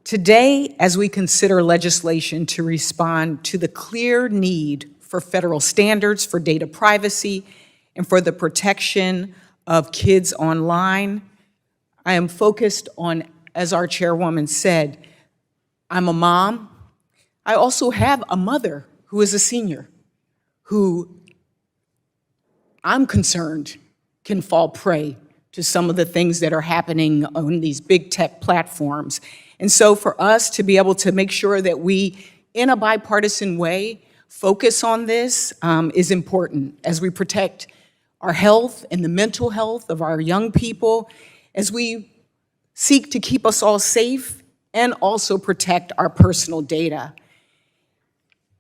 Today, as we consider legislation to respond to the clear need for federal standards for data privacy and for the protection of kids online, I am focused on, as our chairwoman said, I'm a mom. I also have a mother who is a senior, who I'm concerned can fall prey to some of the things that are happening on these big tech platforms. And so for us to be able to make sure that we, in a bipartisan way, focus on this is important as we protect our health and the mental health of our young people, as we seek to keep us all safe and also protect our personal data.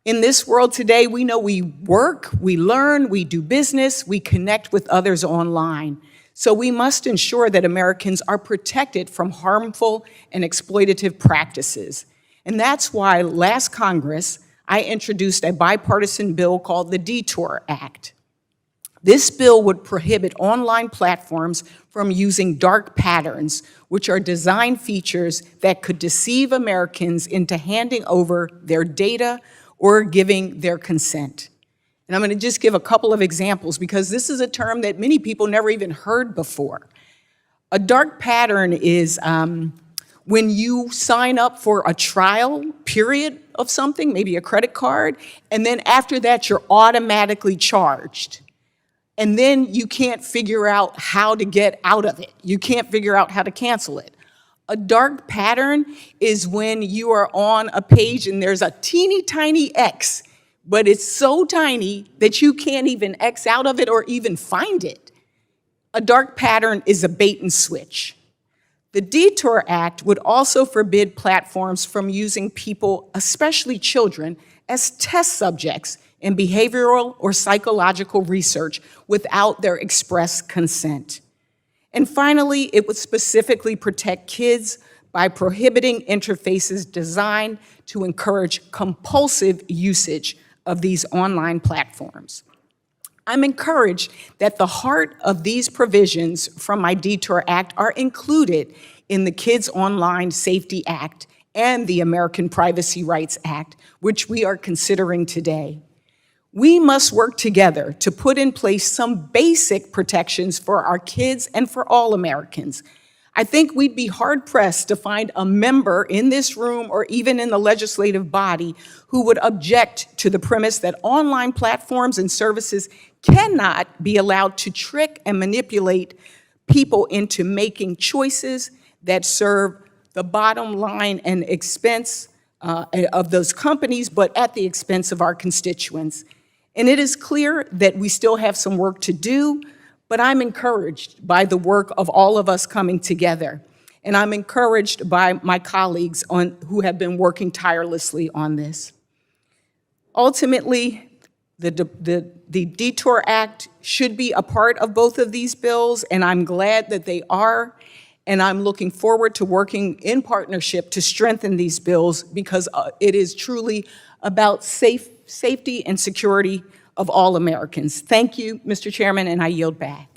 In this world today, we know we work, we learn, we do business, we connect with others online. So we must ensure that Americans are protected from harmful and exploitative practices. And that's why last Congress, I introduced a bipartisan bill called the DETOUR Act. This bill would prohibit online platforms from using dark patterns, which are design features that could deceive Americans into handing over their data or giving their consent. And I'm going to just give a couple of examples because this is a term that many people never even heard before. A dark pattern is when you sign up for a trial period of something, maybe a credit card, and then after that you're automatically charged. And then you can't figure out how to get out of it. You can't figure out how to cancel it. A dark pattern is when you are on a page and there's a teeny tiny X, but it's so tiny that you can't even X out of it or even find it. A dark pattern is a bait and switch. The DETOUR Act would also forbid platforms from using people, especially children, as test subjects in behavioral or psychological research without their express consent. And finally, it would specifically protect kids by prohibiting interfaces designed to encourage compulsive usage of these online platforms. I'm encouraged that the heart of these provisions from my DETOUR Act are included in the Kids Online Safety Act and the American Privacy Rights Act, which we are considering today. We must work together to put in place some basic protections for our kids and for all Americans. I think we'd be hard-pressed to find a member in this room or even in the legislative body who would object to the premise that online platforms and services cannot be allowed to trick and manipulate people into making choices that serve the bottom line and expense of those companies, but at the expense of our constituents. And it is clear that we still have some work to do, but I'm encouraged by the work of all of us coming together. And I'm encouraged by my colleagues who have been working tirelessly on this. Ultimately, the DETOUR Act should be a part of both of these bills, and I'm glad that they are. And I'm looking forward to working in partnership to strengthen these bills because it is truly about safety and security of all Americans. Thank you, Mr. Chairman, and I yield back.